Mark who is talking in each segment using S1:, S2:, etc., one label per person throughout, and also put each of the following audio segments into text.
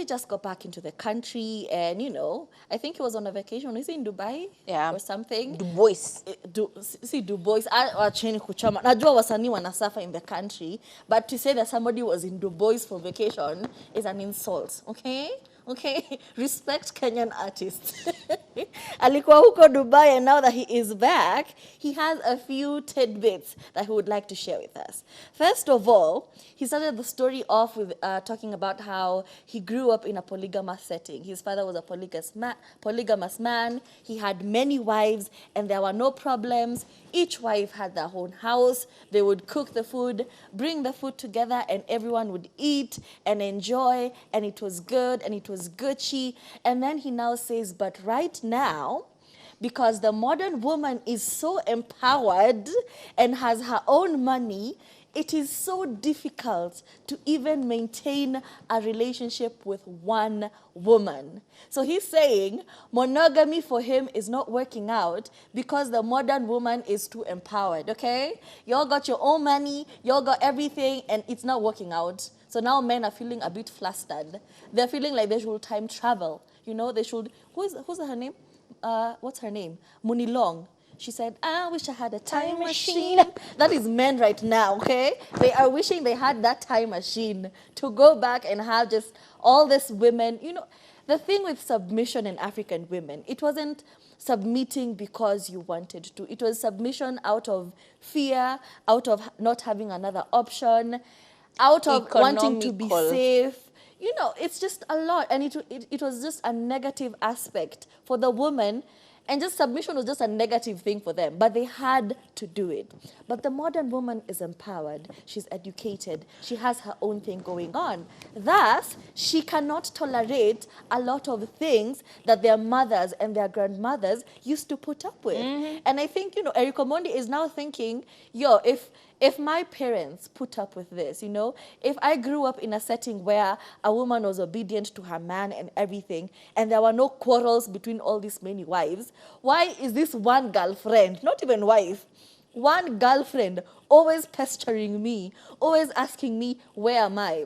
S1: he just got back into the country and, I think he was on a vacation. Is he in Dubai?
S2: Yeah.
S1: Or something?
S2: Du Bois.
S1: Du Bois. Wacheni kuchoma. Najua wasanii wanasafa in the country, but to say that somebody was in Du Bois for vacation is an insult, okay? Okay, respect Kenyan artists. Alikuwa huko Dubai, and now that he is back, he has a few tidbits that he would like to share with us. First of all, he started the story off with talking about how he grew up in a polygamous setting. His father was a polygamous man. He had many wives, and there were no problems. Each wife had their own house. They would cook the food, bring the food together, and everyone would eat and enjoy, and it was good, and it was Gucci. And then he now says, but right now, because the modern woman is so empowered and has her own money, it is so difficult to even maintain a relationship with one woman. So he's saying monogamy for him is not working out because the modern woman is too empowered, okay? Y'all got your own money, y'all got everything, and it's not working out. So now men are feeling a bit flustered. They're feeling like they should time travel. They should, who's her name? What's her name? Muni Long. She said, I wish I had a time machine. That is men right now, okay? They are wishing they had that time machine to go back and have just all these women. The thing with submission in African women, it wasn't submitting because you wanted to. It was submission out of fear, out of not having another option, out of wanting to be safe. It's just a lot. And it was just a negative aspect for the woman. And just submission was just a negative thing for them. But they had to do it. But the modern woman is empowered. She's educated. She has her own thing going on. Thus, she cannot tolerate a lot of things that their mothers and their grandmothers used to put up with. Mm-hmm. And I think, Eric Omondi is now thinking, if my parents put up with this, if I grew up in a setting where a woman was obedient to her man and everything, and there were no quarrels between all these many wives, why is this one girlfriend, not even wife, one girlfriend always pestering me, always asking me, where am I?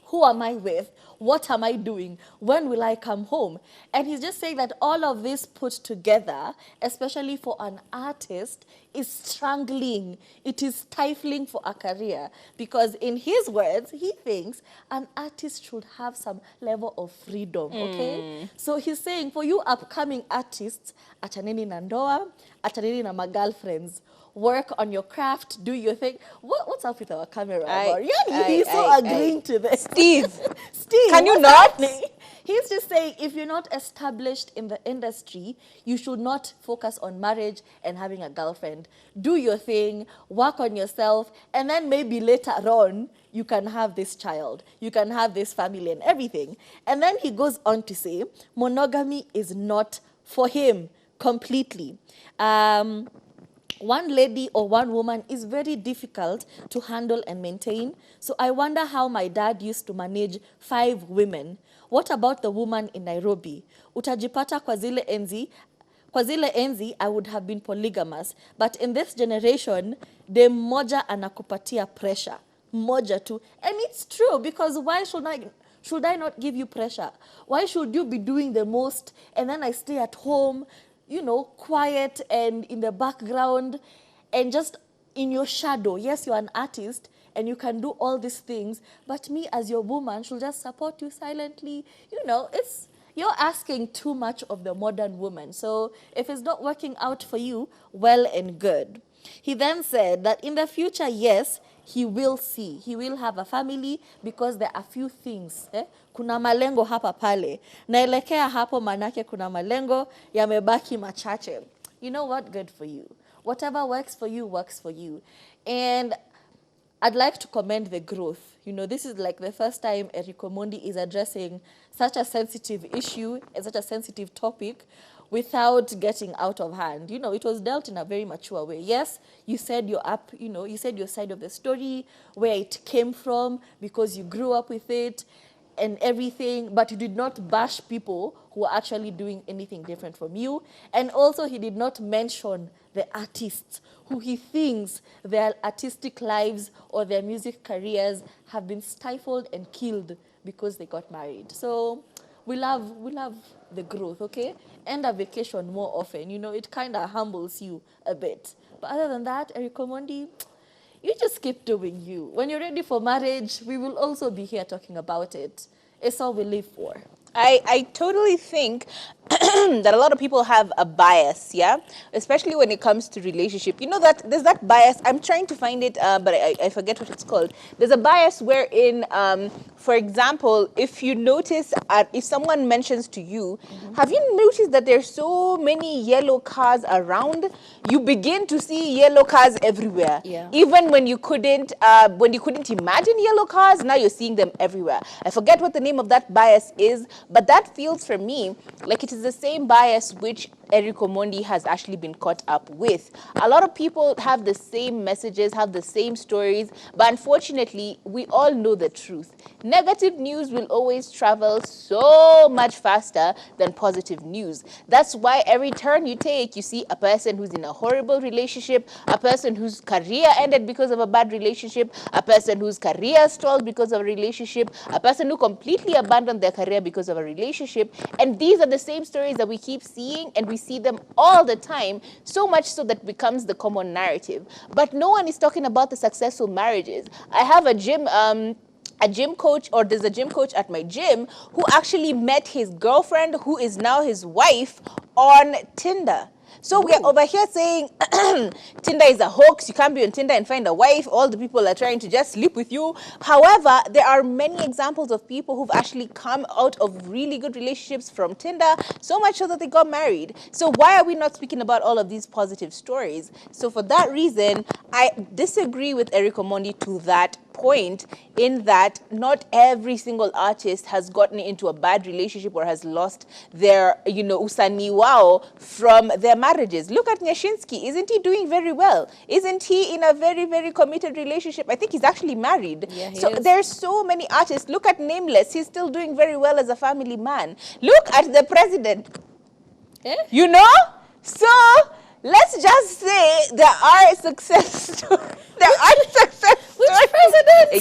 S1: Who am I with? What am I doing? When will I come home? And he's just saying that all of this put together, especially for an artist, is strangling. It is stifling for a career. Because in his words, he thinks an artist should have some level of freedom, okay? So he's saying, for you upcoming artists, achaneni na ndoa, achaneni na magirlfriends, work on your craft, do your thing. What's up with our camera? He's so agreeing to this.
S2: Steve,
S1: Steve,
S2: can you not?
S1: Happening? He's just saying, if you're not established in the industry, you should not focus on marriage and having a girlfriend. Do your thing, work on yourself, and then maybe later on, you can have this child, you can have this family and everything. And then he goes on to say, monogamy is not for him completely. One lady or one woman is very difficult to handle and maintain. So I wonder how my dad used to manage 5 women. What about the woman in Nairobi? Utajipata kwa zile enzi, I would have been polygamous. But in this generation, dem moja anakupatia pressure. Moja tu. And it's true, because why should I not give you pressure? Why should you be doing the most and then I stay at home, quiet and in the background and just in your shadow? Yes, you're an artist and you can do all these things, but me as your woman should just support you silently. You're asking too much of the modern woman. So if it's not working out for you, well and good. He then said that in the future, yes, he will have a family because there are few things. Kuna malengo hapa pale. Naelekea hapo manake kuna malengo yamebaki machache. You know what? Good for you. Whatever works for you, works for you. And I'd like to commend the growth. This is like the first time Eric Omondi is addressing such a sensitive issue and such a sensitive topic without getting out of hand. It was dealt in a very mature way. Yes, you said you said your side of the story, where it came from, because you grew up with it and everything, but you did not bash people who are actually doing anything different from you. And also he did not mention the artists who he thinks their artistic lives or their music careers have been stifled and killed because they got married. So we love the growth, okay? End a vacation more often. You know, it kind of humbles you a bit. But other than that, Eric Omondi, you just keep doing you. When you're ready for marriage, we will also be here talking about it. It's all we live for.
S2: I totally think that a lot of people have a bias, yeah, especially when it comes to relationship. You know that there's that bias. I'm trying to find it, but I forget what it's called. There's a bias wherein, for example, if you notice, if someone mentions to you, have you noticed that there's so many yellow cars around? You begin to see yellow cars everywhere.
S1: Yeah.
S2: Even when you couldn't imagine yellow cars, now you're seeing them everywhere. I forget what the name of that bias is, but that feels for me like it is the same bias which Eric Omondi has actually been caught up with. A lot of people have the same messages, have the same stories, but unfortunately, we all know the truth. Negative news will always travel so much faster than positive news. That's why every turn you take, you see a person who's in a horrible relationship, a person whose career ended because of a bad relationship, a person whose career stalled because of a relationship, a person who completely abandoned their career because of a relationship. And these are the same stories that we keep seeing, and we see them all the time, so much so that becomes the common narrative. But no one is talking about the successful marriages. I have a gym coach, or there's a gym coach at my gym who actually met his girlfriend, who is now his wife, on Tinder. So we're over here saying Tinder is a hoax. You can't be on Tinder and find a wife. All the people are trying to just sleep with you. However, there are many examples of people who've actually come out of really good relationships from Tinder, so much so that they got married. So why are we not speaking about all of these positive stories? So for that reason, I disagree with Eric Omondi to that point, in that not every single artist has gotten into a bad relationship or has lost their, usani wao from their marriages. Look at Nyashinsky. Isn't he doing very well? Isn't he in a very, very committed relationship? I think he's actually married.
S1: Yeah,
S2: so
S1: is.
S2: there's so many artists. Look at Nameless. He's still doing very well as a family man. Look at the president. So let's just say there are success stories. There are success stories.
S1: Which president?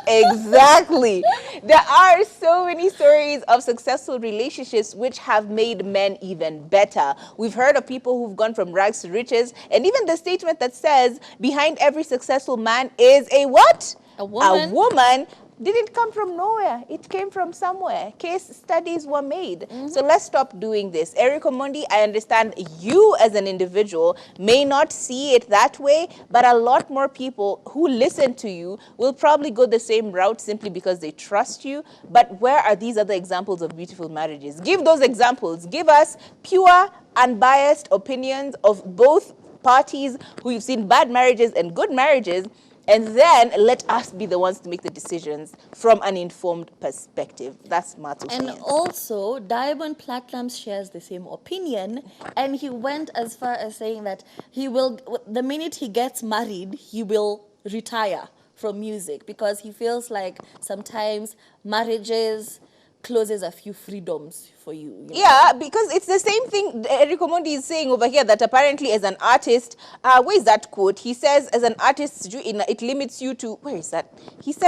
S2: Exactly. There are so many stories of successful relationships which have made men even better. We've heard of people who've gone from rags to riches, and even the statement that says behind every successful man is a what?
S1: A woman.
S2: A woman didn't come from nowhere. It came from somewhere. Case studies were made. So let's stop doing this. Eric Omondi, I understand you as an individual may not see it that way, but a lot more people who listen to you will probably go the same route simply because they trust you. But where are these other examples of beautiful marriages? Give those examples. Give us pure, unbiased opinions of both parties who you've seen bad marriages and good marriages, and then let us be the ones to make the decisions from an informed perspective. That's Matu.
S1: And also, Diamond Platnumz shares the same opinion, and he went as far as saying that he will, the minute he gets married, he will retire from music because he feels like sometimes marriages closes a few freedoms for you.
S2: Yeah, because it's the same thing Eric Omondi is saying over here, that apparently as an artist, where is that quote? He says, as an artist, it limits you to, where is that? He said,